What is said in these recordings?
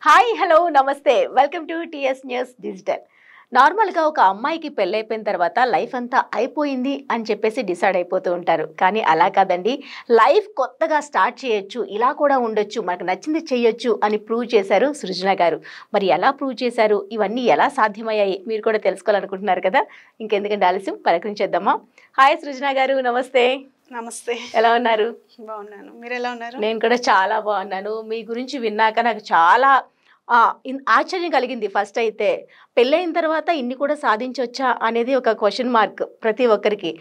Hi hello నమస్తే welcome to TS news digital. నార్మల్గా ఒక అమ్మాయికి పెళ్ళైపోయిన తర్వాత లైఫ్ అంతా అయిపోయింది అని చెప్పేసి డిసైడ్ అయిపోతూ ఉంటారు. కానీ అలా కాదండి, లైఫ్ కొత్తగా స్టార్ట్ చేయొచ్చు, ఇలా కూడా ఉండొచ్చు, మనకు నచ్చింది చేయొచ్చు అని ప్రూవ్ చేశారు సృజన గారు. మరి ఎలా ప్రూవ్ చేశారు, ఇవన్నీ ఎలా సాధ్యమయ్యాయి, మీరు కూడా తెలుసుకోవాలనుకుంటున్నారు కదా. ఇంకెందుకంటే ఆలస్యం, పలకరించేద్దామా. హాయ్ సృజన గారు, నమస్తే. నమస్తే. ఎలా ఉన్నారు? బాగున్నాను. మీరు ఎలా ఉన్నారు? నేను కూడా చాలా బాగున్నాను. మీ గురించి విన్నాక నాకు చాలా ఆశ్చర్యం కలిగింది. ఫస్ట్ అయితే పెళ్ళైన తర్వాత ఇన్ని కూడా సాధించవచ్చా అనేది ఒక క్వశ్చన్ మార్క్ ప్రతి ఒక్కరికి.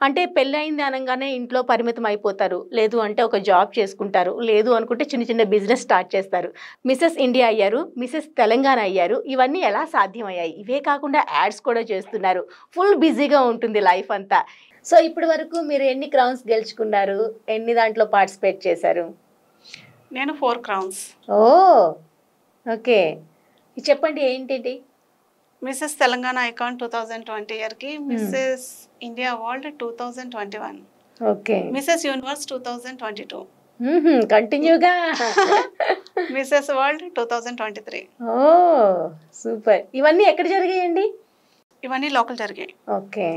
అంటే పెళ్ళయింది అనగానే ఇంట్లో పరిమితం అయిపోతారు, లేదు అంటే ఒక జాబ్ చేసుకుంటారు, లేదు అనుకుంటే చిన్న చిన్న బిజినెస్ స్టార్ట్ చేస్తారు. మిసెస్ ఇండియా అయ్యారు, మిసెస్ తెలంగాణ అయ్యారు. ఇవన్నీ ఎలా సాధ్యమయ్యాయి? ఇవే కాకుండా యాడ్స్ కూడా చేస్తున్నారు. ఫుల్ బిజీగా ఉంటుంది లైఫ్ అంతా. సో ఇప్పటి వరకు మీరు ఎన్ని క్రౌన్స్ గెలుచుకున్నారు, ఎన్ని దాంట్లో పార్టిసిపేట్ చేశారు? నేను 4 క్రౌన్స్. ఓ ఓకే, చెప్పండి ఏంటి? మిసెస్ తెలంగాణ ఐకాన్ 2020 ఇయర్కి, Mrs India world 2021, okay, Mrs universe 2022, కంటిన్యూగా మిసెస్ వరల్డ్ 2023. ఓ సూపర్. ఇవన్నీ ఎక్కడ జరిగాయండి? ఇవన్నీ లోకల్ జరిగాయి. ఓకే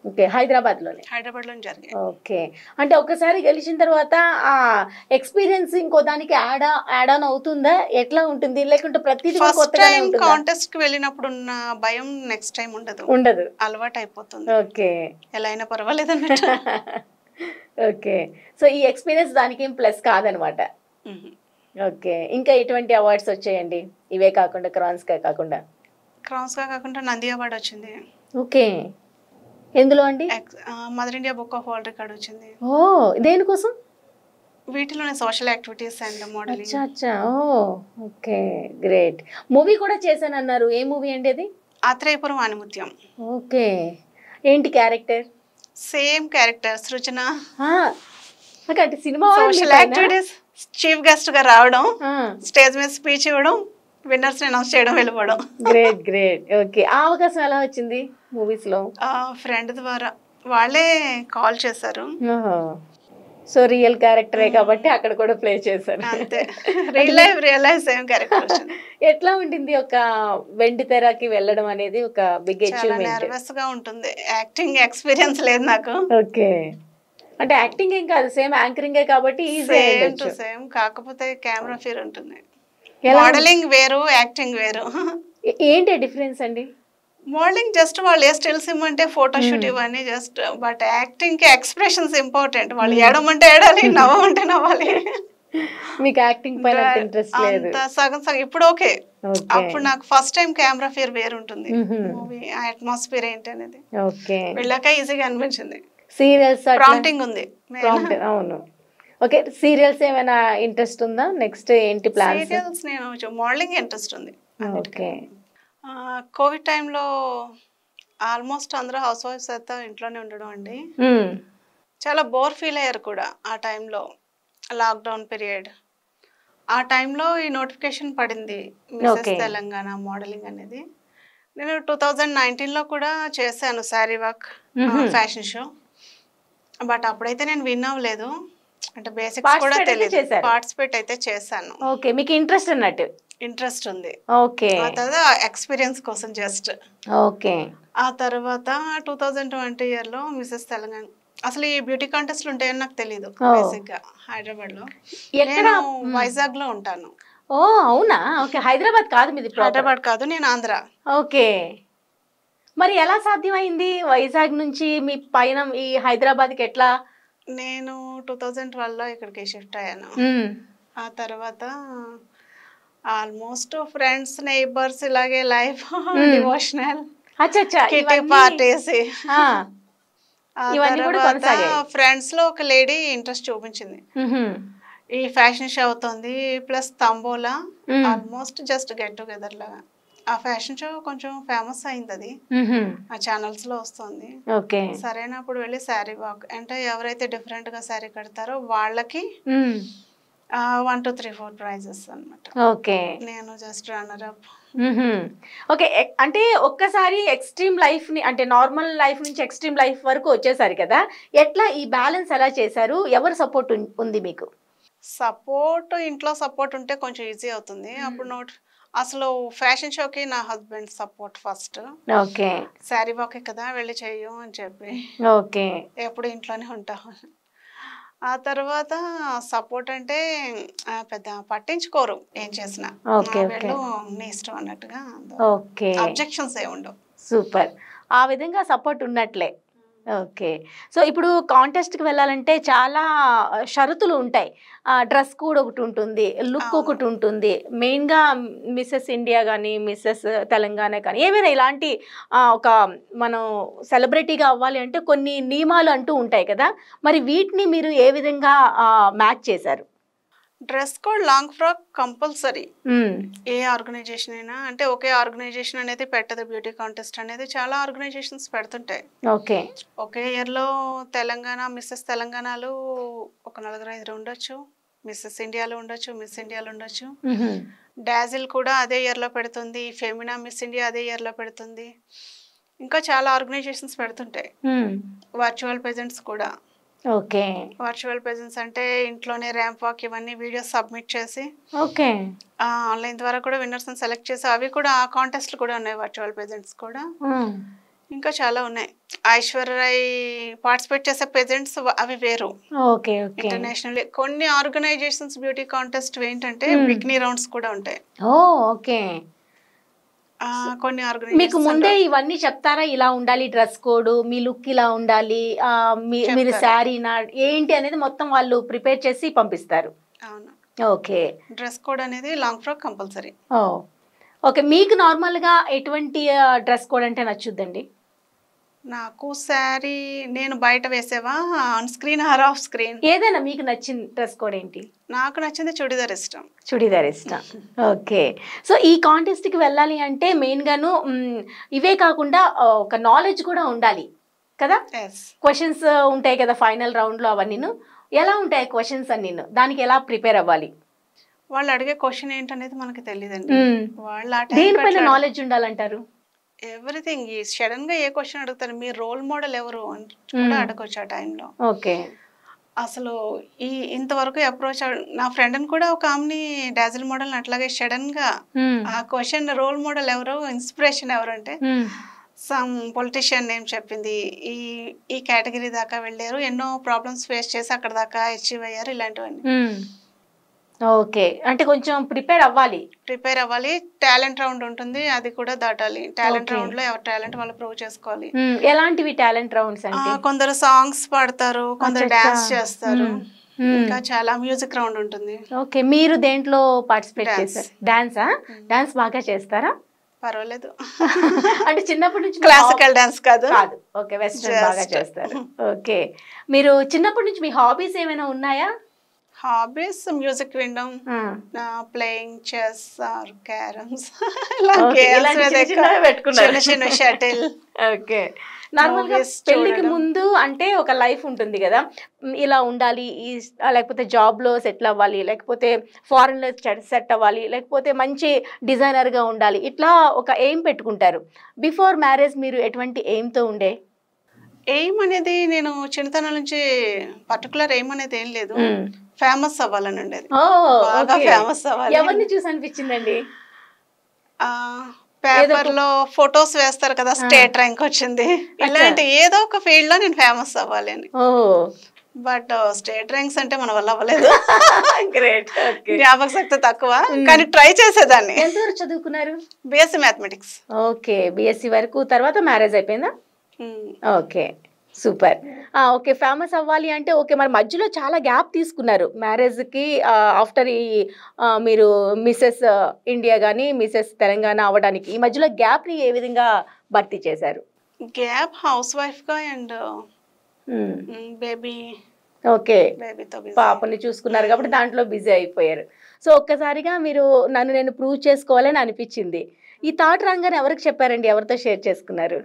ఓకే, హైదరాబాద్లోనే. హైదరాబాద్లో జరిగాయి. ఓకే, అంటే ఒకసారి గెలిచిన తర్వాత ఆ ఎక్స్పీరియన్స్ ఇంకో దానికి యాడ్ ఆన్ అవుతుందా, ఎట్లా ఉంటుంది? లేకుంటే ప్రతిదీ కొత్తగానే ఉంటుందా? కాంటెస్ట్ కి వెళ్ళినప్పుడు ఉన్న భయం నెక్స్ట్ టైం ఉండదు, అలవాటు అయిపోతుంది. ఓకే, ఎలా అయినా పర్వాలేదు అన్నట్టు. ఓకే, సో ఈ ఎక్స్పీరియన్స్ దానికి ఏం ప్లస్ కాదనమాట. ఓకే, ఇంకా ఎటువంటి అవార్డ్స్ వచ్చాయండి ఇవే కాకుండా, క్రౌన్స్ గా కాకుండా నంది అవార్డు వచ్చింది. ఓకే, ఎందులో అండి? Mother India book of world record వచ్చింది. ఓ దేనికోసం? వీటిలోనే సోషల్ యాక్టివిటీస్ అండ్ మోడలింగ్. అచ్చా, ఓ ఓకే, గ్రేట్. మూవీ కూడా చేశానన్నారు, ఏ మూవీ అండి అది? ఆత్రేయపురం ఆనిముత్యం. ఓకే, ఏంటి క్యారెక్టర్? సేమ్ క్యారెక్టర్ సృజన. అంటే cinema social activities, chief guest గా రావడం, స్టేజ్ మీద స్పీచ్ ఇవ్వడం, విన్నర్స్ అనౌన్స్ చేయడం, వెళ్ళిపోవడం. గ్రేట్. ఓకే, ఆ అవకాశం ఎలా వచ్చింది మూవీస్ లో? ఫ్రెండ్ ద్వారా, వాళ్ళే కాల్ చేశారు. సో రియల్ క్యారెక్టరే కాబట్టి అక్కడ కూడా ప్లే చేశారు. అంతే, రియల్ లైఫ్ సేమ్ క్యారెక్టర్ వచ్చింది. ఎట్లా ఉంటుంది ఒక వెండి తెరకి వెళ్ళడం అనేది? ఒక బిగ్ అచీవ్మెంట్. నర్వస్ గా ఉంటుంది. యాక్టింగ్ ఎక్స్పీరియన్స్ లేదు నాకు. ఓకే, అంటే యాక్టింగ్ ఏం కాదు, సేమ్ యాంకరింగే కాబట్టి సేమ్, కాకపోతే కెమెరా ఫీర్ ఉంటుంది. మోడలింగ్ వేరు, యాక్టింగ్ వేరు. ఏంటి డిఫరెన్స్ అండి? మోడలింగ్ జస్ట్ వాళ్ళు ఏ స్టిల్స్ ఇవ్వమంటే ఫోటోషూట్ ఇవన్నీ జస్ట్, బట్ యాక్టింగ్ కి ఎక్స్ప్రెషన్స్ ఇంపార్టెంట్. వాళ్ళు ఏడమంటే ఏడాలి, నవ్వమంటే నవ్వాలి. మీకు యాక్టింగ్ పైన ఇంట్రెస్ట్ లేదు? సగం. ఇప్పుడు ఓకే, అప్పుడు నాకు ఫస్ట్ టైం కెమెరా ఫియర్ వేరు ఉంటుంది. మూవీ అట్మాస్ఫియర్ ఏంటి అనేది వెళ్ళాక ఈజీగా అనిపించింది. సీరియల్స్ ప్రాంప్టింగ్ ఉంది. అవును. ఓకే, సీరియల్స్ ఏమైనా ఇంట్రెస్ట్ ఉందా? నెక్స్ట్ ఏంటి ప్లాన్స్? సీరియల్స్ నేను మోడలింగ్ ఇంట్రెస్ట్ ఉంది. ఓకే, కోవిడ్ టైంలో ఆల్మోస్ట్ అందరూ హౌస్ వైఫ్స్ అయితే ఇంట్లోనే ఉండడం అండి. చాలా బోర్ ఫీల్ అయ్యారు కూడా ఆ టైంలో, లాక్డౌన్ పీరియడ్. ఆ టైంలో ఈ నోటిఫికేషన్ పడింది, మిసెస్ తెలంగాణ మోడలింగ్ అనేది. నేను 2019లో కూడా చేశాను sari work fashion show, but అప్పుడైతే నేను విన్ అవ్వలేదు. అంటే బేసిక్స్ కూడా తెలియదు. పార్టిసిపేట్ అయితే చేశాను. ఓకే, మీకు ఇంట్రెస్ట్ అన్నట్టు? ఇంట్రెస్ట్ ఉంది. ఓకే, ఎక్స్పీరియన్స్ కోసం జస్ట్. ఓకే, ఆ తర్వాత 2020 ఇయర్లో మిసెస్ తెలంగాణ. అసలు ఈ బ్యూటీ కాంటెస్ట్లు ఉంటాయని నాకు తెలియదు. బేసిక్ గా హైదరాబాద్ లో, నేను వైజాగ్ లో ఉంటాను. ఓ అవునా? ఓకే, హైదరాబాద్ కాదు మీది? హైదరాబాద్ కాదు, నేను ఆంధ్ర. ఓకే, మరి ఎలా సాధ్యమైంది వైజాగ్ నుంచి మీ పైన ఈ హైదరాబాద్కి ఎట్లా? నేను 2012లో ఇక్కడికి షిఫ్ట్ అయ్యాను. ఆ తర్వాత ఆల్మోస్ట్ ఫ్రెండ్స్, నైబర్స్, ఇలాగే life devotional kitty parties. Friends లో ఒక లేడీ ఇంట్రెస్ట్ చూపించింది, ఈ ఫ్యాషన్ షో అవుతుంది plus tambola, almost just get together లాగా. ఆ ఫ్యాషన్ షో కొంచెం ఫేమస్ అయింది, అది ఆ ఛానల్స్ లో వస్తుంది. సరైనప్పుడు వెళ్ళి శారీ వాక్ అంటే ఎవరైతే డిఫరెంట్ గా శారీ కడతారో వాళ్ళకి 1, 2, 3, 4 ప్రైజెస్ అన్నమాట. ఓకే, నేను జస్ట్ రన్నర్ అప్. ఓకే, అంటే ఒక్కసారి ఎక్స్ట్రీమ్ లైఫ్ ని, అంటే నార్మల్ లైఫ్ నుంచి ఎక్స్ట్రీమ్ లైఫ్ వరకు వచ్చేసారు కదా, ఎట్లా ఈ బ్యాలెన్స్ ఎలా చేశారు? ఎవరు సపోర్ట్ ఉంది మీకు? సపోర్ట్, ఇంట్లో సపోర్ట్ ఉంటే కొంచెం ఈజీ అవుతుంది. అప్పుడు అసలు ఫ్యాషన్ షోకి నా husband support first. Okay. Sari వాకే కదా వెళ్ళి చెయ్యు అని చెప్పి, ఓకే. ఎప్పుడు ఇంట్లోనే ఉంటాము. ఆ తర్వాత సపోర్ట్ అంటే పెద్ద పట్టించుకోరు ఏం చేసినా. ఓకే. ఓకే. వెళ్ళు నీ ఇష్టం అన్నట్టుగా, ఓకే. అబ్జెక్షన్స్ ఏ ఉండవు. సూపర్. ఆ విధంగా సపోర్ట్ ఉన్నట్లే. ఓకే. సో, ఇప్పుడు కాంటెస్ట్‌కి వెళ్ళాలంటే చాలా షరతులు ఉంటాయి. డ్రెస్ కోడ్ ఒకటుంటుంది. లుక్ అవును. ఒకటుంటుంది. మెయిన్‌గా మిసెస్ ఇండియా గాని, మిసెస్ తెలంగాణ కానీ ఏవైనా ఇలాంటి ఒక మనం సెలబ్రిటీగా అవ్వాలి అంటే కొన్ని నియమాలు అంటూ ఉంటాయి కదా! మరి వీటిని మీరు ఏ విధంగా మ్యాచ్ చేశారు? Dress code long frock compulsory. హ్మ్. ఏ ఆర్గనైజేషన్ అయినా, అంటే ఒకే ఆర్గనైజేషన్ అనేది పెట్టదు. బ్యూటీ కాంటెస్ట్ అనేది చాలా ఆర్గనైజేషన్స్ పెడుతుంటాయి. ఓకే. ఒకే ఇయర్లో తెలంగాణ మిస్సెస్ తెలంగాణలో ఒక 4-5 ఉండొచ్చు, మిస్సెస్ ఇండియాలో ఉండొచ్చు, మిస్ ఇండియాలో ఉండొచ్చు. హుహు. డాజిల్ కూడా అదే ఇయర్లో పెడుతుంది, ఫెమినా మిస్ ఇండియా అదే ఇయర్లో పెడుతుంది. ఇంకా చాలా ఆర్గనైజేషన్స్ పెడుతుంటాయి. హ్మ్. వర్చువల్ ప్రెజెంట్స్ కూడా. ఓకే. వర్చువల్ ప్రెజెన్స్ అంటే ఇంట్లోనే ర్యాంప్ వాక్ ఇవన్నీ వీడియోస్ సబ్మిట్ చేసి ఓకే. ఆన్లైన్ ద్వారా కూడా విన్నర్స్ని సెలెక్ట్ చేసి అవి కూడా ఆ కాంటెస్ట్లు కూడా ఉన్నాయి, వర్చువల్ ప్రెజెంట్స్ కూడా. హ్మ్. ఇంకా చాలా ఉన్నాయి. ఐశ్వర్య రాయ్ పార్టిసిపేట్ చేసే ప్రెజెంట్స్ అవి వేరు. ఓకే. ఓకే. ఇంటర్నేషనల్ కొన్ని ఆర్గనైజేషన్స్ బ్యూటీ కాంటెస్ట్ ఏంటంటే బికినీ రౌండ్స్ కూడా ఉంటాయి. ఓకే. కొన్ని మీకు ఆర్గనైజేషన్స్ ముందే ఇవన్నీ చెప్తారా? ఇలా ఉండాలి డ్రెస్ కోడ్, మీ లుక్ ఇలా ఉండాలి, మీరు చెప్తారు. శారీనా ఏంటి అనేది మొత్తం వాళ్ళు ప్రిపేర్ చేసి పంపిస్తారు. అవును. ఓకే. డ్రెస్ కోడ్ అనేది లాంగ్ ఫ్రాక్ కంపల్సరీ. ఓకే. మీకు నార్మల్‌గా ఎటువంటి డ్రెస్ కోడ్ అంటే నచ్చుద్దండి? నాకు శారీ నేను బయట వేసేవా on screen or off screen? ఏదైనా మీకు నచ్చిన డ్రెస్ కోడ్ ఏంటి? నాకు నచ్చింది చుడిదార్ ఇష్టం. చుడిదార్ ఇష్టం. ఓకే. సో, ఈ కాంటెస్ట్‌కి వెళ్ళాలి అంటే మెయిన్‌గాను ఇవే కాకుండా ఒక నాలెడ్జ్ కూడా ఉండాలి కదా! ఎస్. క్వెషన్స్ ఉంటాయి కదా ఫైనల్ రౌండ్‌లో అవన్నీను. ఎలా ఉంటాయి క్వెషన్స్ అన్నీను? దానికి ఎలా ప్రిపేర్ అవ్వాలి? వాళ్ళు అడిగే క్వశ్చన్ ఏంటనేది మనకి తెలియదండి. వాళ్ళు ఆ దేనిపైన టైం నాలెడ్జ్ ఉండాలంటారు? ఎవ్రీథింగ్ ఈ సడన్ గా ఏ క్వశ్చన్ అడుగుతారు, మీ రోల్ మోడల్ ఎవరు అని కూడా అడగొచ్చు ఆ టైంలో. ఓకే. అసలు ఇంతవరకు అప్రోచ్ నా ఫ్రెండ్ని కూడా ఒక ఆమెని డాజిల్ మోడల్ అట్లాగే సడన్ గా ఆ క్వశ్చన్ రోల్ మోడల్ ఎవరు, ఇన్స్పిరేషన్ ఎవరు అంటే సమ్ పొలిటీషియన్ నేమ్ చెప్పింది. ఈ ఈ కేటగిరీ దాకా వెళ్ళారు, ఎన్నో ప్రాబ్లమ్స్ ఫేస్ చేసి అక్కడ దాకా అచీవ్ అయ్యారు, ఇలాంటివన్నీ. ఓకే. అంటే కొంచెం ప్రిపేర్ అవ్వాలి. ప్రిపేర్ అవ్వాలి. టాలెంట్ రౌండ్ ఉంటుంది, అది కూడా దాటాలి. టాలెంట్ రౌండ్ లో ఎవరి టాలెంట్ వాళ్ళు ప్రూవ్ చేసుకోవాలి. ఎలాంటివి టాలెంట్ రౌండ్స్ అంటే? కొందరు సాంగ్స్ పాడతారు, కొందరు డాన్స్ చేస్తారు, ఇంకా చాలా మ్యూజిక్ రౌండ్ ఉంటుంది. ఓకే. మీరు దేంట్లో పార్టిసిపేట్ చేశారు? డాన్సా? డాన్స్ బాగా చేస్తారా? పర్వాలేదు. అంటే చిన్నప్పటి నుంచి క్లాసికల్ డాన్స్ కాదు. ఓకే. వెస్టర్న్ బాగా చేస్తారు. ఓకే. మీరు చిన్నప్పటి నుంచి మీ హాబీస్ ఏమైనా ఉన్నాయా? హాబీస్ మ్యూజిక్ వినడం, ప్లేయింగ్ చెస్ ఆర్ క్యారమ్స్, చిన్న చిన్న షటిల్. ఓకే. నార్మల్గా పెళ్లికి ముందు అంటే ఒక లైఫ్ ఉంటుంది కదా, ఇలా ఉండాలి, లేకపోతే జాబ్లో సెటిల్ అవ్వాలి, లేకపోతే ఫారెన్లో సెట్ అవ్వాలి, లేకపోతే మంచి డిజైనర్గా ఉండాలి, ఇట్లా ఒక ఎయిమ్ పెట్టుకుంటారు. బిఫోర్ మ్యారేజ్ మీరు ఎటువంటి ఎయిమ్తో ఉండే? ఎయిమ్ అనేది నేను చిన్నతనం నుంచి పర్టికులర్ ఎయిమ్ అనేది ఏం లేదు, ఫేమస్ అవ్వాలని ఉండేది. బాగా ఫేమస్ అవ్వాలి. ఎవరిని చూసి అనిపించిందండి? పేపర్ లో ఫొటోస్ వేస్తారు కదా, స్టేట్ ర్యాంక్ వచ్చింది, ఇలాంటి ఏదో ఒక ఫీల్డ్ లో నేను ఫేమస్ అవ్వాలి అని. బట్ స్టేట్ ర్యాంక్స్ అంటే మన వల్ల అవ్వలేదు. గ్రేట్. జ్ఞాపక శక్తి తక్కువ, కానీ ట్రై చేసేదాన్ని. ఎంతవరకు చదువుకున్నారు? BSc mathematics. ఓకే. బిఎస్సి వరకు, తర్వాత మ్యారేజ్ అయిపోయిందా? ఓకే. సూపర్. ఓకే. ఫేమస్ అవ్వాలి అంటే ఓకే. మరి మధ్యలో చాలా గ్యాప్ తీసుకున్నారు మ్యారేజ్కి ఆఫ్టర్ మీరు మిసెస్ ఇండియా కానీ మిసెస్ తెలంగాణ అవ్వడానికి. ఈ మధ్యలో గ్యాప్ని ఏ విధంగా భర్తీ చేశారు? గ్యాప్ హౌస్ వైఫ్గా అండ్ బేబీ. ఓకే. పాపని చూసుకున్నారు కాబట్టి దాంట్లో బిజీ అయిపోయారు. సో ఒక్కసారిగా మీరు నన్ను నేను ప్రూవ్ చేసుకోవాలని అనిపించింది. ఈ థాట్ రాగానే ఎవరికి చెప్పారండి? ఎవరితో షేర్ చేసుకున్నారు?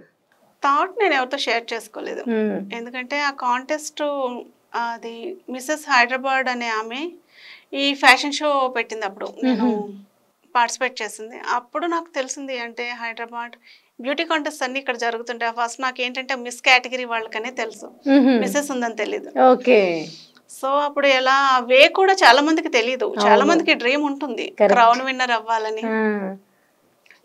థాట్ నేను ఎవరితో షేర్ చేసుకోలేదు. ఎందుకంటే ఆ కాంటెస్ట్ అది మిసెస్ హైదరాబాద్ అనే ఆమె ఈ ఫ్యాషన్ షో పెట్టింది, అప్పుడు నేను పార్టిసిపేట్ చేసింది. అప్పుడు నాకు తెలిసింది అంటే హైదరాబాద్ బ్యూటీ కాంటెస్ట్ అన్ని ఇక్కడ జరుగుతుంటాయి. ఫస్ట్ నాకు ఏంటంటే మిస్ కేటగిరీ వాళ్ళకనే తెలుసు, మిసెస్ ఉందని తెలీదు. ఓకే. సో అప్పుడు ఎలా వే కూడా చాలా మందికి తెలియదు. చాలా మందికి డ్రీమ్ ఉంటుంది క్రౌన్ విన్నర్ అవ్వాలని.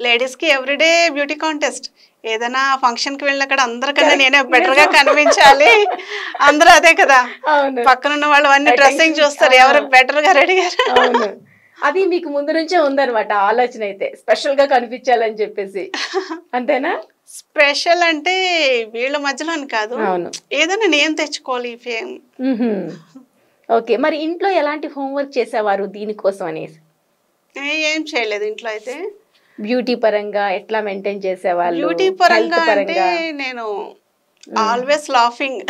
లేడీస్ కి ఎవ్రీడే బ్యూటీ కాంటెస్ట్. ఏదైనా ఫంక్షన్ కి వెళ్ళినక్కడ అందరికన్నా నేనే బెటర్ గా కనిపించాలి. అందరూ అదే కదా, పక్కన ఉన్న వాళ్ళు అన్ని డ్రెస్సింగ్ చూస్తారు, ఎవరు బెటర్ గా రెడీ గారు. అది మీకు ముందు నుంచే ఉందన్నమాట ఆలోచన, అయితే స్పెషల్ గా కనిపించాలని చెప్పేసి, అంతేనా? స్పెషల్ అంటే వీళ్ళ మధ్యలో అని కాదు, ఏదైనా నేను తెచ్చుకోవాలి ఫేమ్. ఓకే, మరి ఇంట్లో ఎలాంటి హోంవర్క్ చేసేవారు దీనికోసం అనేసి? ఏం చేయలేదు ఇంట్లో అయితే. బ్యూటీ పరంగా ఎట్లా మెయింటైన్ చేసేవాళ్ళు? బ్యూటీ పరంగా అంటే నేను ఆల్వేస్ లాఫింగ్.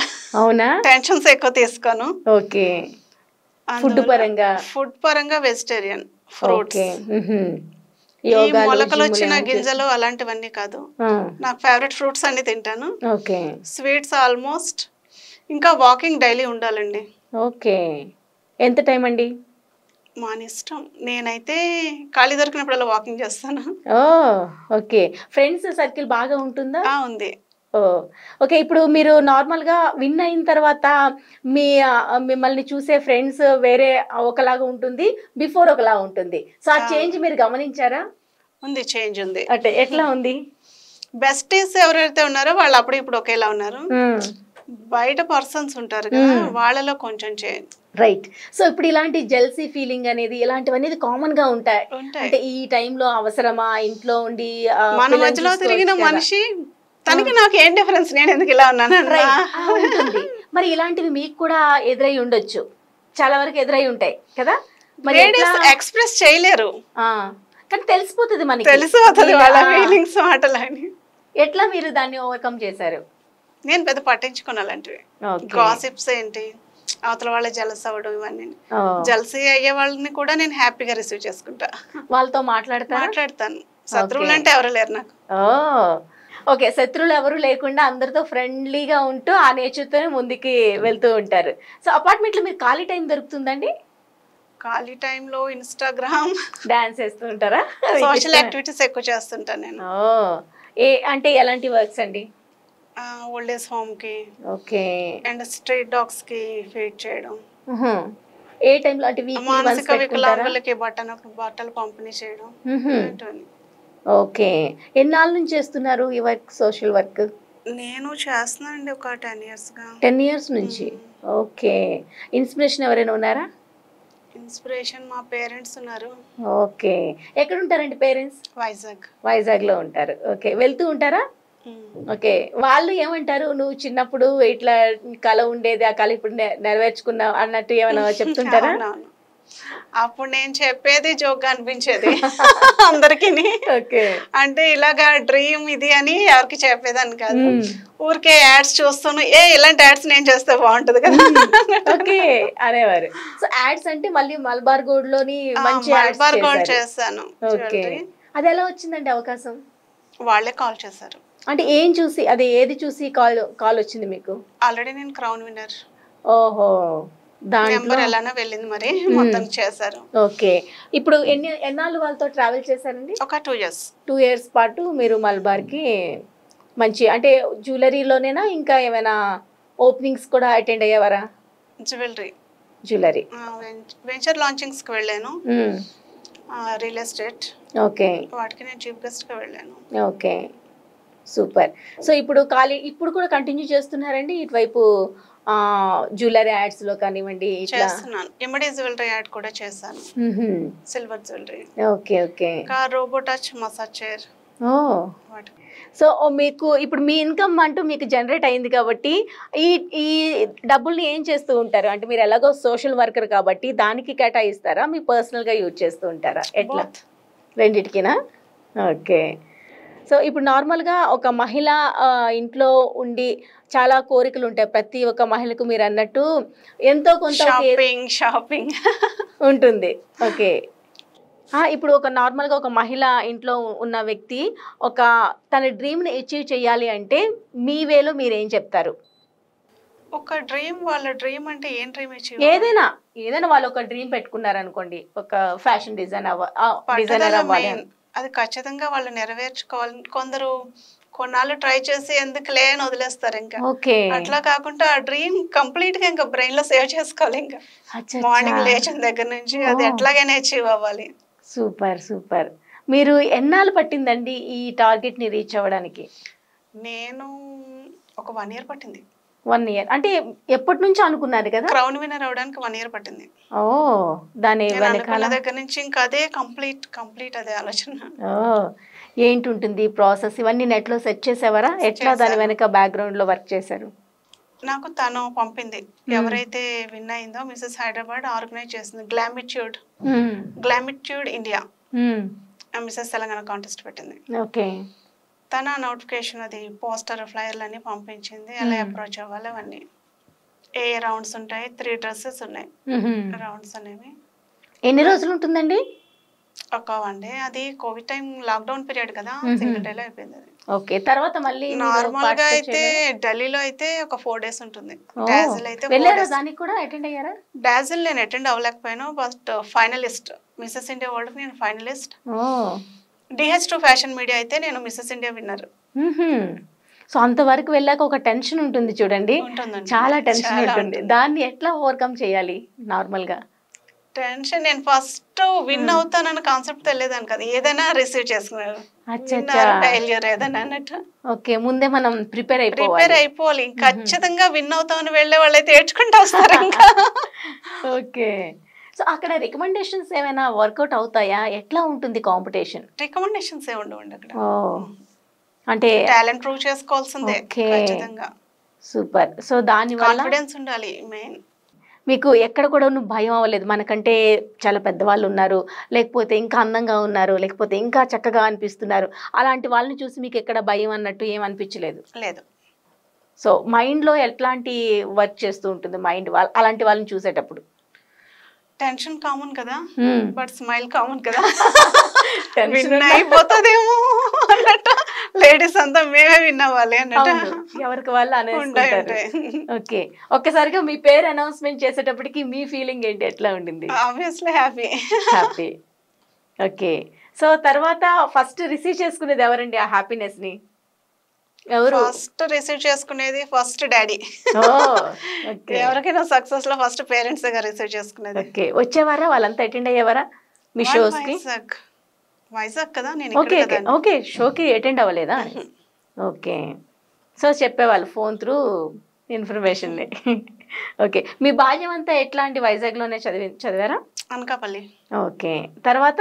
అవునా? టెన్షన్స్ ఎక్కువ తీసుకోను. ఓకే. ఫుడ్ పరంగా వెజిటేరియన్, ఫ్రూట్స్, ఈ మొలకలు వచ్చిన గింజలు అలాంటివన్నీ కాదు. నాకు ఫేవరెట్ ఫ్రూట్స్ అన్ని తింటాను. Sweets almost. ఇంకా వాకింగ్ డైలీ ఉండాలండి. ఓకే. ఎంత టైం అండి? మన ఇష్టం. నేనైతే ఖాళీ దొరికినప్పుడల్లా వాకింగ్ చేస్తాను. ఓకే. ఫ్రెండ్స్ సర్కిల్ బాగా ఉంటుందా? ఉంది. ఓకే. ఇప్పుడు మీరు నార్మల్ గా విన్ అయిన తర్వాత మిమ్మల్ని చూసే ఫ్రెండ్స్ వేరే ఒకలాగా ఉంటుంది, బిఫోర్ ఒకలా ఉంటుంది. సో ఆ చేంజ్ మీరు గమనించారా? ఉంది, చేంజ్ ఉంది. అంటే ఎట్లా ఉంది? బెస్టీస్ ఎవరైతే ఉన్నారో వాళ్ళు అప్పుడు ఇప్పుడు ఒకేలా ఉన్నారు. బయట పర్సన్స్ ఉంటారు కదా, వాళ్ళలో కొంచెం చేంజ్. రైట్. సో ఇప్పుడు ఇలాంటి జెల్సీ ఫీలింగ్ అనేది ఇలాంటివన్నీ కామన్ గా ఉంటాయి. అంటే ఈ టైంలో అవసరమా? ఇంట్లో ఉండి మన మధ్యలో తిరిగిన మనిషి తనకి నాకు ఏం డిఫరెన్స్, నేను ఎందుకు ఇలా ఉన్నాను ఉంటుంది. మరి ఇలాంటివి మీకు కూడా ఎదురై ఉండొచ్చు, చాలా వరకు ఎదురై ఉంటాయి కదా. మరి ఎక్స్ప్రెస్ చేయలేరు కానీ తెలిసిపోతుంది మనకి, తెలిసిపోతుంది వాళ్ళ ఫీలింగ్స్, మాటలని. ఎట్లా మీరు దాన్ని ఓవర్కమ్ చేశారు? నేను పెద్ద పట్టించుకున్నా అలాంటివి. గాసిప్స్ ఏంటి, అవతల వాళ్ళ జలస్ అవ్వడం, ఇవన్నీ జలసీ అయ్యే వాళ్ళని కూడా నేను హ్యాపీగా రిసీవ్ చేసుకుంటా. వాళ్ళతో మాట్లాడతాను. శత్రువులు అంటే ఎవరు లేరు నాకు. ఓకే. శత్రువులు ఎవరు లేకుండా అందరితో ఫ్రెండ్లీగా ఉంటూ ఆ నేచర్తోనే ముందుకి వెళ్తూ ఉంటారు. సో అపార్ట్మెంట్ లో మీరు ఖాళీ టైం దొరుకుతుందండి? ఖాళీ టైంలో ఇన్స్టాగ్రామ్, డాన్స్ చేస్తూ ఉంటారా? సోషల్ యాక్టివిటీస్ ఎక్కువ చేస్తుంటాను నేను. అంటే ఎలాంటి వర్క్స్ అండి? ఓల్డ్ ఏజ్ హోమ్ కి, ఓకే, అండ్ స్ట్రీట్ డాగ్స్ కి ఫీడ్ చేయడం. ఏ టైంలో? అంటే మానసిక వికలాంగులకి బట్టలు పంపిణీ చేయడం. ఓకే. ఎన్నాళ్ళ నుంచి చేస్తున్నారు ఈ వర్క్, సోషల్ వర్క్? నేను చేస్తున్నానండి ఒక 10 years గా. 10 years నుంచి. ఓకే. ఇన్స్పిరేషన్ ఎవరైనా ఉన్నారా? ఇన్స్పిరేషన్ మా పేరెంట్స్ ఉన్నారు. ఓకే. ఎక్కడ ఉంటారండి పేరెంట్స్? వైజాగ్ లో ఉంటారు. ఓకే. వెళ్తూ ఉంటారా? ఓకే. వాళ్ళు ఏమంటారు, నువ్వు చిన్నప్పుడు ఇట్లా కళ ఉండేది, ఆ కళ ఇప్పుడు నెరవేర్చుకున్నావు అన్నట్టు ఏమైనా చెప్తుంటారా? అప్పుడు నేను చెప్పేది జోక్ అనిపించేది అందరికి. అంటే ఇలాగా డ్రీమ్ ఇది అని ఎవరికి చెప్పేదాన్ని కాదు. ఊరికే యాడ్స్ చూస్తాను, ఇలాంటి యాడ్స్ నేను చేస్తే బాగుంటది కదా ఓకే అనేవారు. సో యాడ్స్ అంటే మళ్ళీ మలబార్ గోల్డ్ లోని మంచి మలబార్ గోల్డ్ చేస్తాను. ఓకే. అది ఎలా వచ్చిందండి అవకాశం? వాళ్ళే కాల్ చేశారు. అంటే ఏం చూసి, అది ఏది చూసి కాల్ వచ్చింది మీకు? ఆల్రెడీ నేను క్రౌన్ విన్నర్. ఓహో, నెంబర్ ఎలానో వెళ్ళింది, మరి మొత్తం చేశారు. ఓకే. ఇప్పుడు ఎన్నాళ్ళు వాళ్ళతో ట్రావెల్ చేశారండి? ఒక 2 years. 2 years పాటు మీరు మలబార్ కి మంచి, అంటే జ్యువెలరీలోనేనా ఇంకా ఏమైనా ఓపెనింగ్స్ కూడా అటెండ్ అయ్యేవారా? జ్యువెలరీ వెంచర్ లాంచింగ్స్ కి వెళ్ళాను. రియల్ ఎస్టేట్, ఓకే, వాటికి నేను చీఫ్ గెస్ట్ గా వెళ్ళాను. Okay, super. సో ఇప్పుడు కూడా కంటిన్యూ చేస్తున్నారండి ఇటువైపు జ్యువెలరీ యాడ్స్ లో కానివ్వండి? చేస్తున్నాను. ఇమ్మడి జ్యువెలరీ యాడ్ కూడా చేశాను, silver jewellery. Okay, okay. Robo touch massage chair. So మీకు ఇప్పుడు మీ ఇన్కమ్ అంటూ మీకు జనరేట్ అయింది కాబట్టి ఈ డబ్బుల్ని ఏం చేస్తూ ఉంటారు? అంటే మీరు ఎలాగో సోషల్ వర్కర్ కాబట్టి దానికి కేటాయిస్తారా, మీ పర్సనల్ గా యూజ్ చేస్తూ ఉంటారా? ఎట్లా? రెండిటికినా? ఓకే. సో ఇప్పుడు నార్మల్గా ఒక మహిళ ఇంట్లో ఉండి చాలా కోరికలు ఉంటాయి ప్రతి ఒక్క మహిళకు, మీరు అన్నట్టు ఎంతో కొంత షాపింగ్ ఉంటుంది. ఓకే. ఇప్పుడు ఒక నార్మల్గా ఒక మహిళ ఇంట్లో ఉన్న వ్యక్తి తన డ్రీమ్ని అచీవ్ చేయాలి అంటే మీ వేలో మీరు ఏం చెప్తారు? ఒక డ్రీమ్, వాళ్ళ డ్రీమ్ అంటే ఏం డ్రీమ్ అచీవ్? ఏదైనా వాళ్ళు ఒక డ్రీమ్ పెట్టుకున్నారు అనుకోండి, ఒక ఫ్యాషన్ డిజైనర్ అవ్వాలి, అది ఖచ్చితంగా వాళ్ళు నెరవేర్చుకోవాలి. కొందరు కొన్నాళ్ళు ట్రై చేసి ఎందుకులే అని వదిలేస్తారు ఇంకా. ఓకే. అట్లా కాకుండా ఆ డ్రీమ్ కంప్లీట్ గా ఇంకా బ్రెయిన్ లో సేవ్ చేసుకోవాలి. ఇంకా అచ్చచ్చా! మార్నింగ్ లేచిన దగ్గర నుంచి అది ఓహ్! ఎట్లాగైనా అచీవ్ అవ్వాలి. సూపర్. సూపర్. మీరు ఎన్నాళ్ళు పట్టిందండి ఈ టార్గెట్‌ని రీచ్ అవ్వడానికి? నేను ఒక 1 ఇయర్ పట్టింది. 1 ఇయర్. అంటే ఎప్పటినుంచో అనుకున్నారు కదా? క్రౌన్ విన్నర్ అవడానికి 1 ఇయర్ పట్టింది. ఓహ్! దాని నేను వెనకాల అనుకున్న దగ్గర నుంచి ఇంకా అదే కంప్లీట్ అదే ఆలోచన. ఓహ్! ఏంటుంటుంది ప్రాసెస్ ఇవన్నీ నెట్‌లో సెర్చ్ చేసేవారా? ఎట్లా దాని చేశాను. వెనక బ్యాక్‌గ్రౌండ్‌లో వర్క్ చేశారు? నాకు తను పంపింది. ఎవరైతే విన్ అయిందో మిసెస్ హైదరాబాద్ ఆర్గనైజ్ చేసింది. గ్లామిట్యూడ్ ఇండియా మిసెస్ తెలంగాణ కాంటెస్ట్ పెట్టింది. ఓకే. తన నోటిఫికేషన్ అది పోస్టర్ ఫ్లైర్లు అన్ని పంపించింది. అలా అప్రోచ్ అవ్వాలి అవన్నీ. ఏ రౌండ్స్ ఉంటాయి, 3 డ్రెస్సెస్ ఉన్నాయి రౌండ్స్ అనేవి. ఎన్ని రోజులు ఉంటుందండి? ఒక 1 డే. అది కోవిడ్ టైం లాక్డౌన్ పీరియడ్ కదా, సింగిల్ డేలో అయిపోయింది అది. ఓకే. తర్వాత మళ్ళీ నార్మల్ గా అయితే ఢిల్లీలో అయితే ఒక 4 డేస్ ఉంటుంది. డాజిల్ అయితే 4 వెళ్ళారా? days. దానికి కూడా అటెండ్ అయ్యారా? డాజిల్ నేను అటెండ్ అవ్వలేకపోయాను. But finalist Mrs India world నేను ఫైనలిస్ట్. DH2 ఫ్యాషన్ మీడియా అయితే నేను మిసెస్ ఇండియా విన్నర్. సో అంతవరకు వెళ్ళాక ఒక టెన్షన్ ఉంటుంది చూడండి. చాలా టెన్షన్ ఉంటుంది. దాన్ని ఎట్లా ఓవర్కమ్ చేయాలి నార్మల్ గా? టెన్షన్ నేను ఫస్ట్ విన్ అవుతానన్న కాన్సెప్ట్ తెలియదాను కదా, ఏదైనా రిసీవ్ చేసుకున్నాను. ఫెయిల్యూర్ ఏదైనా అన్నట్టు. ఓకే. ముందే మనం ప్రిపేర్ అయిపోవాలి. ఖచ్చితంగా విన్ అవుతామని వెళ్ళే వాళ్ళైతే ఏడ్చుకుంటూ వస్తారు ఇంకా. ఓకే. సో అక్కడ రికమెండేషన్స్ ఏమైనా వర్కౌట్ అవుతాయా? ఎట్లా ఉంటుంది కాంపిటీషన్? రికమెండేషన్స్ ఏ ఉండవండి అక్కడ. అంటే టాలెంట్ ప్రూవ్ చేసుకోవాల్సిందే ఖచ్చితంగా. సూపర్. సో దాని వల్ల కాన్ఫిడెన్స్ ఉండాలి మెయిన్. మీకు ఎక్కడ కూడా భయం అవ్వలేదు? మనకంటే చాలా పెద్దవాళ్ళు ఉన్నారు, లేకపోతే ఇంకా అందంగా ఉన్నారు, లేకపోతే ఇంకా చక్కగా అనిపిస్తున్నారు, అలాంటి వాళ్ళని చూసి మీకు ఎక్కడ భయం అన్నట్టు ఏం అనిపించలేదు? లేదు. సో మైండ్లో ఎట్లాంటి వర్క్ చేస్తూ ఉంటుంది మైండ్ అలాంటి వాళ్ళని చూసేటప్పుడు? టెన్షన్ కామన్ కదా, బట్ స్మైల్ కామన్ కదా. విన్ అయిపోతుందేమో అన్నట్టు లేడీస్ అంతా మేమే విన్ అవ్వాలి అన్నట్టు ఎవరికి వాళ్ళు అనేసుకుంటారు. ఓకే. ఒక్కసారిగా మీ పేరు అనౌన్స్మెంట్ చేసేటప్పటికి మీ ఫీలింగ్ ఏంటి? ఎట్లా ఉండింది? Obviously happy. ఓకే. సో తర్వాత ఫస్ట్ రిసీవ్ చేసుకునేది ఎవరండి ఆ హ్యాపీనెస్ ని? ఎవరు ఫస్ట్ రిసీవ్ చేసుకునేది? First daddy. ఎవరికైనా సక్సెస్ లో ఫస్ట్ పేరెంట్స్ దగ్గర రిసీవ్ చేసుకునేది. ఓకే. వచ్చేవారా? వాళ్ళంతా అటెండ్ అయ్యేవారా మీ షోస్ కి? వైజాగ్ కదా నేను. ఓకే. షోకి అటెండ్ అవ్వలేదా? ఓకే. సో చెప్పేవాళ్ళు ఫోన్ త్రూ ఇన్ఫర్మేషన్. ఓకే. మీ బాల్యం అంతా ఎట్లా అండి? వైజాగ్ లోనే చదివారా? అనకాపల్లి. ఓకే. తర్వాత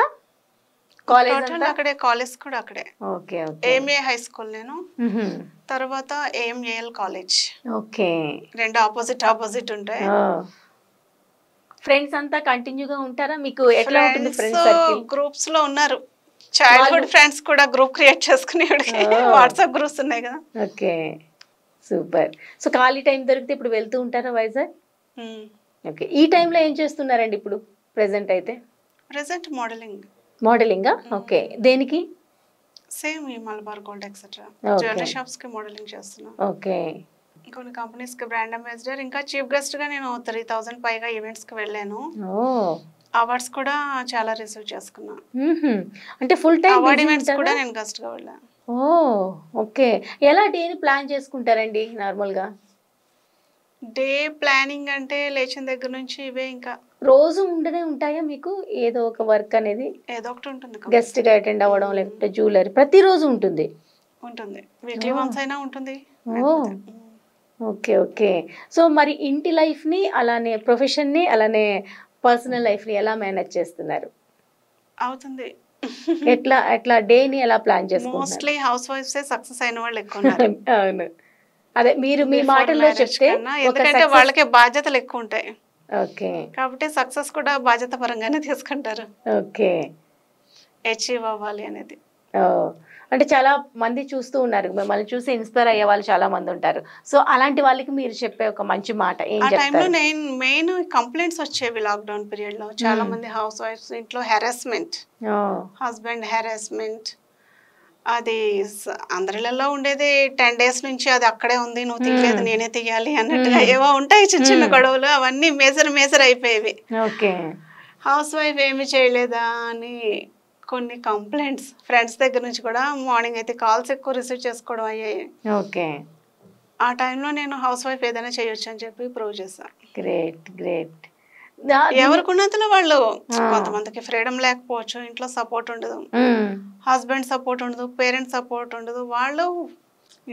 కాలేజ్ అక్కడే, కాలేజ్ కూడా అక్కడే. ఓకే. ఏఎంఏ హై స్కూల్ నేను, తర్వాత ఏఎంఏఎల్ కాలేజ్. ఓకే. రెండు ఆపోజిట్ ఉంటాయి. ఫ్రెండ్స్ అంతా కంటిన్యూగా ఉంటారా మీకు? ఎట్లా ఉంటుంది ఫ్రెండ్స్ సర్కిల్? గ్రూప్స్ లో ఉన్నారు. చైల్డ్హుడ్ ఫ్రెండ్స్ కూడా గ్రూప్ క్రియేట్ చేసుకునేవాడికి వాట్సాప్ గ్రూప్స్ ఉన్నాయి కదా. ఓకే. సూపర్. సో ఖాళీ టైం దొరికితే ఇప్పుడు వెళ్తూ ఉంటారా వైజాగ్? ఓకే. ఈ టైంలో ఏం చేస్తున్నారండి ఇప్పుడు ప్రెసెంట్ అయితే? ప్రెసెంట్ మోడలింగా? ఓకే. దేనికి? సేమ్ ఈ Malabar gold etcetera jewellery shops కి మోడలింగ్ చేస్తున్నా. ఓకే. కొన్ని కంపెనీస్ కి బ్రాండ్ అంబాసిడర్, ఇంకా చీఫ్ గెస్ట్ గా నేను 3000 పైగా ఈవెంట్స్ కి వెళ్ళాను. అవార్డ్స్ కూడా చాలా రిసీవ్ చేసుకున్నా. అంటే ఫుల్ టైం అవార్డ్ ఈవెంట్స్ కూడా నేను గెస్ట్ గా వెళ్ళాను. ఓకే. ఎలా డేని ప్లాన్ చేసుకుంటారండి నార్మల్ గా? డే ప్లానింగ్ అంటే లేచిన దగ్గర నుంచి ఇవే, ఇంకా రోజు ఉండనే ఉంటాయా మీకు ఏదో ఒక వర్క్ అనేది? ఏదో ఒకటి ఉంటుంది. గెస్ట్ గా అటెండ్ అవ్వడం, లేకపోతే జ్యువెలరీ ప్రతిరోజు ఉంటుంది? వీక్లీ వన్స్ అయినా ఉంటుంది. ఓకే. సో మరి ఇంటి లైఫ్ ని అలానే ప్రొఫెషన్ ని అలానే పర్సనల్ లైఫ్ ని ఎలా మేనేజ్ చేస్తున్నారు? అవుతుంది. ఎట్లా డేని ఎలా ప్లాన్ చేసుకుంటారు? మోస్ట్లీ హౌస్ వైఫ్స్ సక్సెస్ అయిన వాళ్ళు ఎక్కువ ఉన్నారు. అవును. అదే మీరు మీ మాటల్లో చెప్తే, ఎందుకంటే వాళ్ళకే బాధ్యతలు ఎక్కువ ఉంటాయి. ఓకే. కాబట్టి సక్సెస్ కూడా బాధ్యత పరంగానే తీసుకుంటారు. ఓకే. అచీవ్ అవ్వాలి అనేది. అంటే చాలా మంది చూస్తూ ఉన్నారు, మిమ్మల్ని చూసి ఇన్స్పైర్ అయ్యే వాళ్ళు చాలా మంది ఉంటారు. సో అలాంటి వాళ్ళకి మీరు చెప్పే ఒక మంచి మాట ఏం చెప్తారు? ఆ టైంలో నేను మెయిన్ కంప్లైంట్స్ వచ్చేవి లాక్డౌన్ పీరియడ్ లో. చాలా మంది హౌస్ వైఫ్స్ ఇంట్లో హెరాస్మెంట్, హస్బెండ్ హెరాస్మెంట్, అది అందరిలో ఉండేది. 10 days నుంచి అది అక్కడే ఉంది, నువ్వు తీయలేదు నేనే తీయాలి అన్నట్టుగా ఏవో ఉంటాయి చిన్న చిన్న గొడవలు. అవన్నీ మేజర్ అయిపోయేవి. ఓకే. హౌస్ వైఫ్ ఏమి చేయలేదా అని కొన్ని కంప్లైంట్స్ ఫ్రెండ్స్ దగ్గర నుంచి కూడా మార్నింగ్ అయితే కాల్స్ ఎక్కువ రిసీవ్ చేసుకోవడం అయ్యాయి. ఓకే. ఆ టైంలో నేను హౌస్ వైఫ్ ఏదైనా చేయొచ్చు అని చెప్పి ప్రూవ్ చేశాను. గ్రేట్. ఎవరికి ఉన్నంతలో వాళ్ళు, కొంతమందికి ఫ్రీడమ్ లేకపోవచ్చు, ఇంట్లో సపోర్ట్ ఉండదు, హస్బెండ్ సపోర్ట్ ఉండదు, పేరెంట్స్ సపోర్ట్ ఉండదు. వాళ్ళు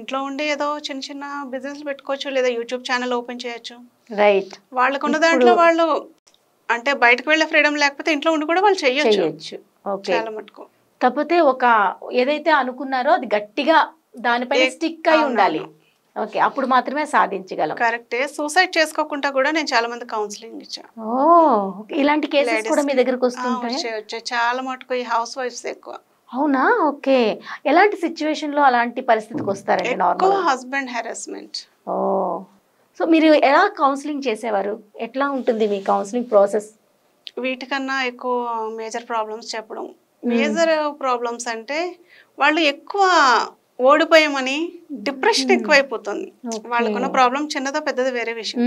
ఇంట్లో ఉండి ఏదో చిన్న చిన్న బిజినెస్ పెట్టుకోవచ్చు, లేదా యూట్యూబ్ ఛానల్ ఓపెన్ చేయొచ్చు. రైట్. వాళ్ళకున్న దాంట్లో వాళ్ళు అంటే బయటకు వెళ్ళే ఫ్రీడమ్ లేకపోతే ఇంట్లో ఉండి కూడా వాళ్ళు చేయొచ్చు. ఓకే. చాలా మటుకు. కాకపోతే ఒక ఏదైతే అనుకున్నారో అది గట్టిగా దానిపైన స్టిక్ అయి ఉండాలి. ఓకే, అప్పుడు మాత్రమే సాధించగలం. కరెక్టే. సూసైడ్ చేసుకోకుండా కూడా నేను చాలా మంది కౌన్సిలింగ్ ఇచ్చాను. ఇలాంటి కేసెస్ కూడా మీ దగ్గరకు వస్తుంటాయి? వచ్చాయి చాలా మటుకు. ఈ హౌస్ వైఫ్స్ ఎక్కువ. అవునా? ఓకే. ఎలాంటి సిచ్యువేషన్ లో అలాంటి పరిస్థితికి వస్తారండి? ఎక్కువ హస్బెండ్ హెరాస్మెంట్. సో మీరు ఎలా కౌన్సిలింగ్ చేసేవారు? ఎట్లా ఉంటుంది మీ కౌన్సిలింగ్ ప్రాసెస్? వీటికన్నా ఎక్కువ మేజర్ ప్రాబ్లమ్స్ చెప్పడం. మేజర్ ప్రాబ్లమ్స్ అంటే వాళ్ళు ఎక్కువ ఓడిపోయామని డిప్రెషన్ ఎక్కువైపోతుంది. వాళ్ళకున్న ప్రాబ్లం చిన్నదో పెద్దదో వేరే విషయం.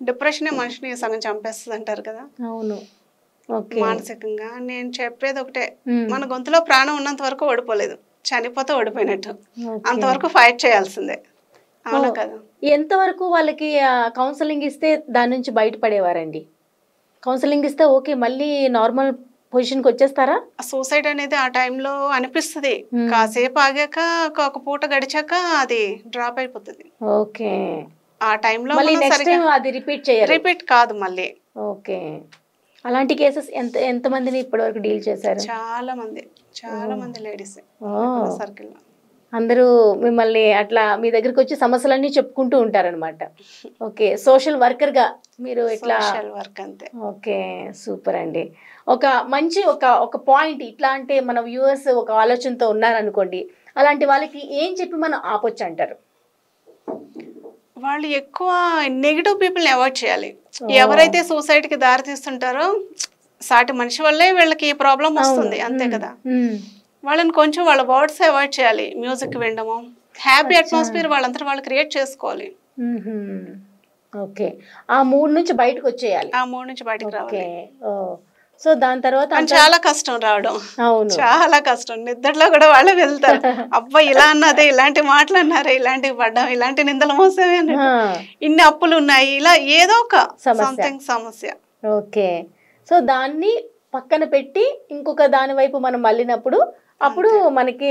డిప్రెషనే మనిషిని సగం చంపేస్తుంది అంటారు కదా. అవును. మానసికంగా నేను చెప్పేది ఒకటే, మన గొంతులో ప్రాణం ఉన్నంత వరకు ఓడిపోలేదు, చనిపోతే ఓడిపోయినట్టు. అంతవరకు ఫైట్ చేయాల్సిందే. అవును కదా. ఎంతవరకు వాళ్ళకి కౌన్సిలింగ్ ఇస్తే దాని నుంచి బయటపడేవారండి? కౌన్సిలింగ్ ఇస్తే ఓకే మళ్ళీ నార్మల్ పొజిషన్కి వచ్చేస్తారా? సూసైడ్ అనేది ఆ టైంలో అనిపిస్తుంది, కాసేపు ఆగాక ఒక పూట గడిచాక అది డ్రాప్ అయిపోతుంది. ఓకే. ఆ టైంలో అది రిపీట్ కాదు మళ్ళీ. ఓకే. అలాంటి కేసెస్ ఎంతమందిని ఇప్పటివరకు డీల్ చేశారు? చాలా మంది లేడీస్ సర్కిల్లో. అందరూ మిమ్మల్ని అట్లా మీ దగ్గరికి వచ్చి సమస్యలన్నీ చెప్పుకుంటూ ఉంటారనమాట. ఓకే. సోషల్ వర్కర్ గా మీరు ఇట్లా వర్క్ అంతే. ఓకే, సూపర్ అండి. ఒక మంచి ఒక పాయింట్ ఇట్లా అంటే మన వ్యూవర్స్ ఒక ఆలోచనతో ఉన్నారనుకోండి, అలాంటి వాళ్ళకి ఏం చెప్పి మనం ఆపొచ్చు అంటారు? వాళ్ళు ఎక్కువ నెగిటివ్ పీపుల్ని అవాయిడ్ చేయాలి. ఎవరైతే సూసైడ్ కి దారి తీస్తుంటారో సాటి మనిషి వల్లే వీళ్ళకి ఈ ప్రాబ్లం వస్తుంది, అంతే కదా. వాళ్ళని కొంచెం వాళ్ళ వర్డ్స్ అవాయిడ్ చేయాలి. మ్యూజిక్ వినడము, హ్యాపీ అట్మాస్ఫియర్ వాళ్ళంతా వాళ్ళు క్రియేట్ చేసుకోవాలి. ఓకే. ఆ మూడ్ నుంచి బయటకు వచ్చేయాలి. రావాలి. సో దాని తర్వాత చాలా కష్టం రావడం. అవును, చాలా కష్టం. నిద్రలో కూడా వాళ్ళే వెళ్తారు, అబ్బా ఇలా అన్నదే, ఇలాంటి మాటలు అన్నారే, ఇలాంటివి పడ్డాం, ఇలాంటి నిందలు మోసేవి అని, ఇన్ని అప్పులు ఉన్నాయి, ఇలా ఏదో ఒక సమస్య. ఓకే. సో దాన్ని పక్కన పెట్టి ఇంకొక దాని వైపు మనం మళ్ళినప్పుడు అప్పుడు మనకి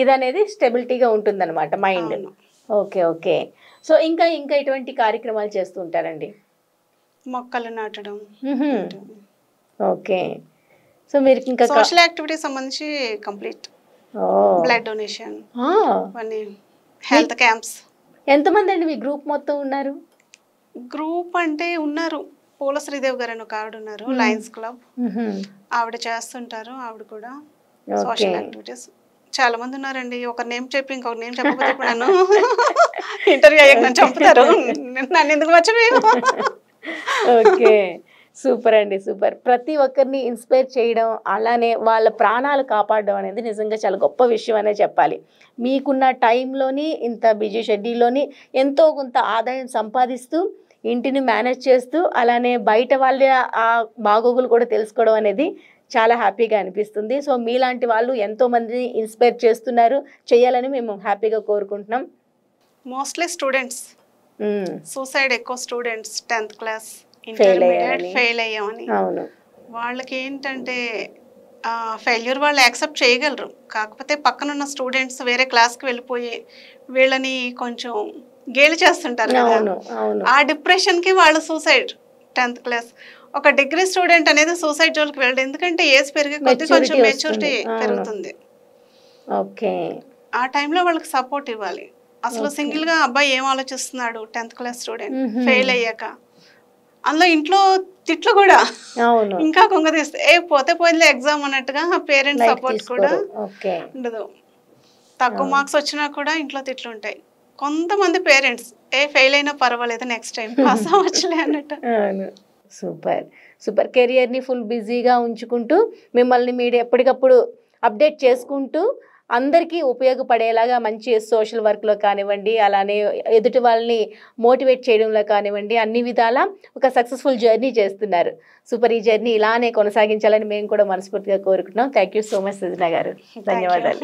ఇదనేది స్టెబిలిటీగా ఉంటుందన్నమాట మైండ్. ఓకే. సో ఇంకా ఎటువంటి కార్యక్రమాలు చేస్తూ ఉంటారండి? మొక్కలు నాటడం. ఓకే. సో మీరు ఇంకా సోషల్ యాక్టివిటీ సంబంధించి complete, blood donation, health camps. ఎంతమంది అండి మీ గ్రూప్ మొత్తం ఉన్నారు? గ్రూప్ అంటే ఉన్నారు, పూల శ్రీదేవి గారు అని ఒక ఆవిడ ఉన్నారు, లయన్స్ క్లబ్, ఆవిడ చేస్తుంటారు. ఆవిడ కూడా సోషల్ యాక్టివిటీస్. చాలా మంది ఉన్నారండి. ఒక నేమ్ చెప్పి ఇంకొక నేమ్ చెప్పకపోతే ఇప్పుడు నన్ను ఇంటర్వ్యూ అయ్యాక నన్ను చంపుతారు, నన్ను ఎందుకు మర్చిపోయావు. ఓకే, సూపర్ అండి, సూపర్. ప్రతి ఒక్కరిని ఇన్స్పైర్ చేయడం, అలానే వాళ్ళ ప్రాణాలు కాపాడడం అనేది నిజంగా చాలా గొప్ప విషయం అనే చెప్పాలి. మీకున్న టైంలోని, ఇంత బిజీ షెడ్యూల్లోని ఎంతో కొంత ఆదాయం సంపాదిస్తూ, ఇంటిని మేనేజ్ చేస్తూ, అలానే బయట వాళ్ళ ఆ బాగోగులు కూడా తెలుసుకోవడం అనేది చాలా హ్యాపీగా అనిపిస్తుంది. సో మీలాంటి వాళ్ళు ఎంతోమందిని ఇన్స్పైర్ చేస్తున్నారు, చేయాలని మేము హ్యాపీగా కోరుకుంటున్నాం. మోస్ట్లీ స్టూడెంట్స్ సూసైడ్ ఎక్కువ students 10th class intermediate fail అయ్యామని. వాళ్ళకి ఏంటంటే ఫెయిల్యూర్ వాళ్ళు యాక్సెప్ట్ చేయగలరు, కాకపోతే పక్కనున్న స్టూడెంట్స్ వేరే క్లాస్కి వెళ్ళిపోయి వీళ్ళని కొంచెం గేలి చేస్తుంటారు కదా, ఆ డిప్రెషన్కి వాళ్ళు సూసైడ్. 10th క్లాస్ ఒక డిగ్రీ స్టూడెంట్ అనేది సూసైడ్ జోలికి వెళ్ళడు, ఎందుకంటే ఏజ్ పెరిగే కొద్ది కొంచెం మెచ్యూరిటీ పెరుగుతుంది. ఆ టైంలో వాళ్ళకి సపోర్ట్ ఇవ్వాలి. అసలు సింగిల్ గా అబ్బాయి ఏం ఆలోచిస్తున్నాడు, 10th క్లాస్ స్టూడెంట్ ఫెయిల్ అయ్యాక, అందులో ఇంట్లో తిట్లు కూడా ఇంకా కొంగదీస్తే పోతే పోయిందిలే ఎగ్జామ్ అన్నట్టుగా, పేరెంట్స్ సపోర్ట్ కూడా ఉండదు. తక్కువ మార్క్స్ వచ్చినా కూడా ఇంట్లో తిట్లు ఉంటాయి. కొంతమంది పేరెంట్స్ ఫెయిల్ అయినా పర్వాలేదు, నెక్స్ట్ టైం పాస్ అవ్వచ్చులే అన్నట్టు. సూపర్. కెరియర్ని ఫుల్ బిజీగా ఉంచుకుంటూ, మిమ్మల్ని మీరు ఎప్పటికప్పుడు అప్డేట్ చేసుకుంటూ, అందరికీ ఉపయోగపడేలాగా మంచి సోషల్ వర్క్లో కానివ్వండి, అలానే ఎదుటి వాళ్ళని మోటివేట్ చేయడంలో కానివ్వండి, అన్ని విధాలా ఒక సక్సెస్ఫుల్ జర్నీ చేస్తున్నారు. సూపర్. ఈ జర్నీ ఇలానే కొనసాగించాలని మేము కూడా మనస్ఫూర్తిగా కోరుకుంటున్నాం. థ్యాంక్ యూ సో మచ్ సృజన గారు. ధన్యవాదాలు.